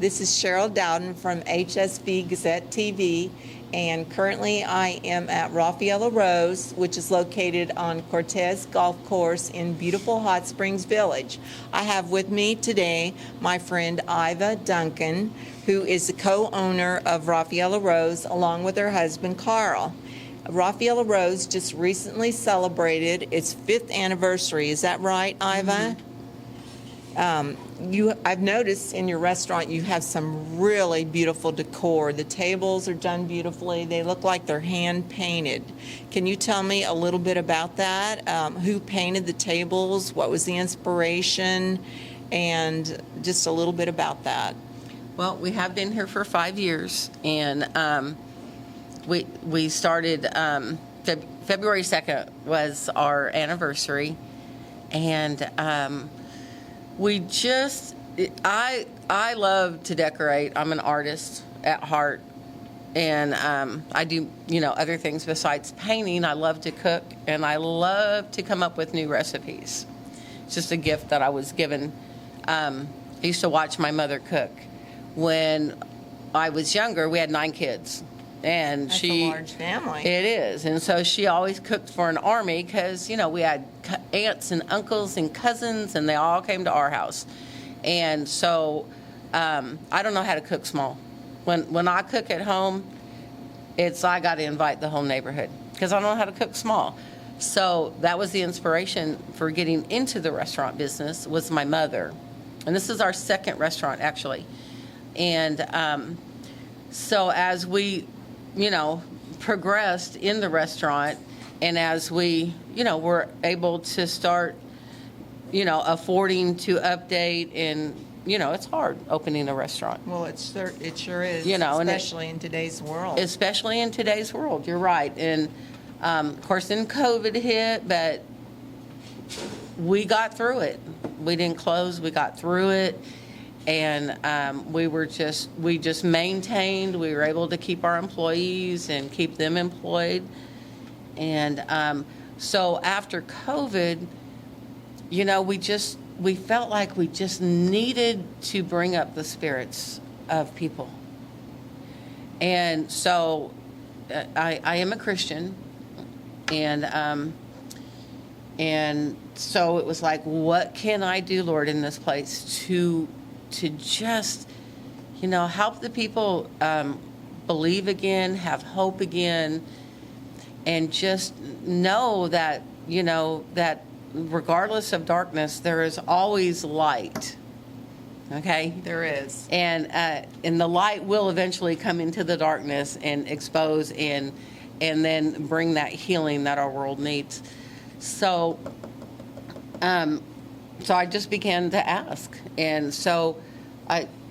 This is Cheryl Dowden from HSB Gazette TV, and currently I am at Raffaella Rose, which is located on Cortez Golf Course in beautiful Hot Springs Village. I have with me today my friend Iva Duncan, who is the co-owner of Raffaella Rose, along with her husband Carl. Raffaella Rose just recently celebrated its 5th anniversary. Is that right, Iva? I've noticed in your restaurant you have some really beautiful decor. The tables are done beautifully. They look like they're hand painted. Can you tell me a little bit about that? Who painted the tables? What was the inspiration? And just a little bit about that. Well, we have been here for 5 years, and we started February 2nd was our anniversary, and I love to decorate. I'm an artist at heart, and I do other things besides painting. I love to cook, and I love to come up with new recipes. It's just a gift that I was given. I used to watch my mother cook. When I was younger, we had 9 kids. And That's a large family. It is. And so she always cooked for an army because, we had aunts and uncles and cousins, and they all came to our house. And so I don't know how to cook small. When I cook at home, I got to invite the whole neighborhood because I don't know how to cook small. So that was the inspiration for getting into the restaurant business was my mother. And this is our 2nd restaurant, actually. And so as we progressed in the restaurant, and as we, were able to start, affording to update, and, it's hard opening a restaurant. Well, it sure is, especially in today's world. Especially in today's world, you're right. And, of course, then COVID hit, but we got through it. We didn't close, we got through it. And we just maintained. We were able to keep our employees and keep them employed. And so after COVID, we felt like we just needed to bring up the spirits of people. And so I am a Christian, and so it was like, what can I do, Lord, in this place to just, help the people believe again, have hope again, and just know that, that regardless of darkness, there is always light. Okay? There is. And the light will eventually come into the darkness and expose and then bring that healing that our world needs. So I just began to ask. And so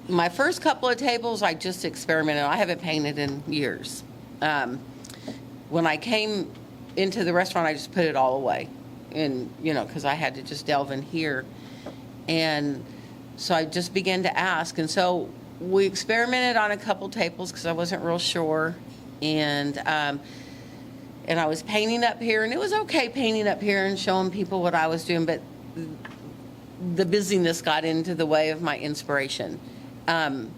my first couple of tables, I just experimented. I haven't painted in years. When I came into the restaurant, I just put it all away. And, because I had to just delve in here. And so I just began to ask. And so we experimented on a couple tables because I wasn't real sure. And I was painting up here. And it was okay painting up here and showing people what I was doing. But the busyness got into the way of my inspiration. And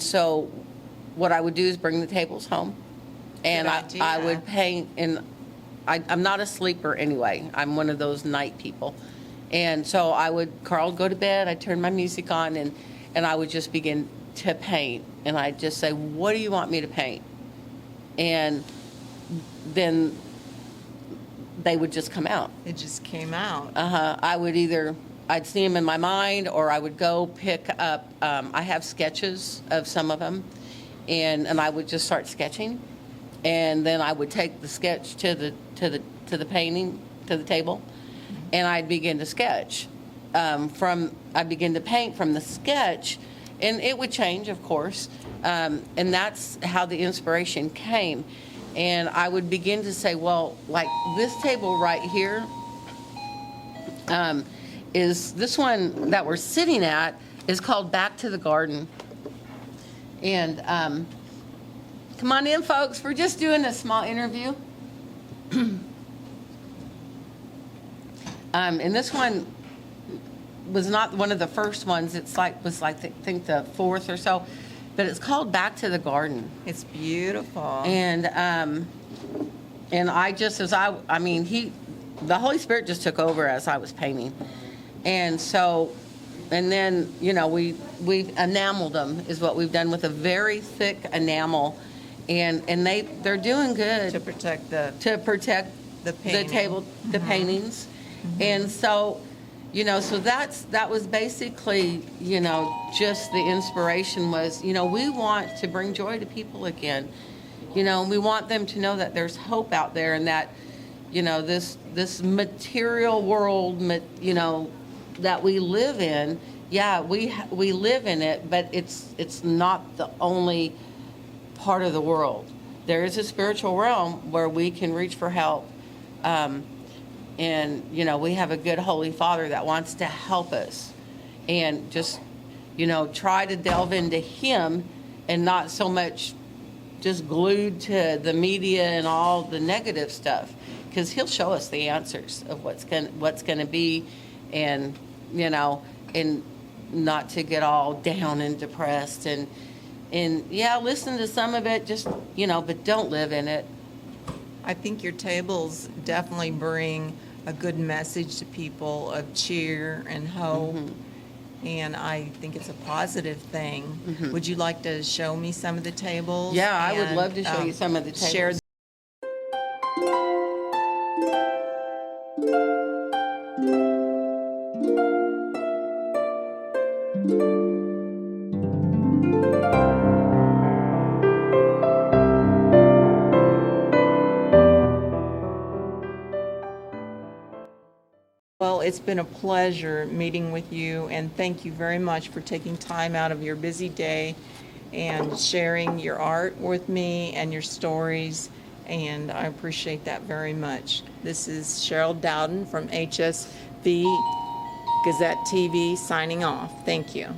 so what I would do is bring the tables home, and I would paint, and I'm not a sleeper anyway. I'm one of those night people. And so Carl would go to bed, I'd turn my music on, and I would just begin to paint. And I'd just say, what do you want me to paint? And then they would just come out. It just came out. I'd see them in my mind, or I would go pick up, I have sketches of some of them, and I would just start sketching. And then I would take the sketch to the painting, to the table, and I'd begin to sketch. I'd begin to paint from the sketch, and it would change, of course, and that's how the inspiration came. And I would begin to say, well, like this table right here, is this one that we're sitting at is called Back to the Garden. And come on in, folks. We're just doing a small interview. And this one was not one of the first ones. It's like, I think the fourth or so, but it's called Back to the Garden. It's beautiful. And I just, the Holy Spirit just took over as I was painting. And so, and then, we've enameled them is what we've done with a very thick enamel. And they're doing good to protect the painting. table, the paintings. And so, so that was basically, just the inspiration was, we want to bring joy to people again. We want them to know that there's hope out there, and that, this material world, that we live in, we live in it, but it's not the only part of the world. There is a spiritual realm where we can reach for help. And, we have a good Holy Father that wants to help us, and just, try to delve into Him and not so much just glued to the media and all the negative stuff, because He'll show us the answers of what's going to be, and, and not to get all down and depressed, and listen to some of it, just, but don't live in it. I think your tables definitely bring a good message to people of cheer and hope. And I think it's a positive thing. Would you like to show me some of the tables? Yeah, I would love to show you some of the tables. Share. Well, it's been a pleasure meeting with you, and thank you very much for taking time out of your busy day and sharing your art with me and your stories, and I appreciate that very much. This is Cheryl Dowden from HSV Gazette TV signing off. Thank you.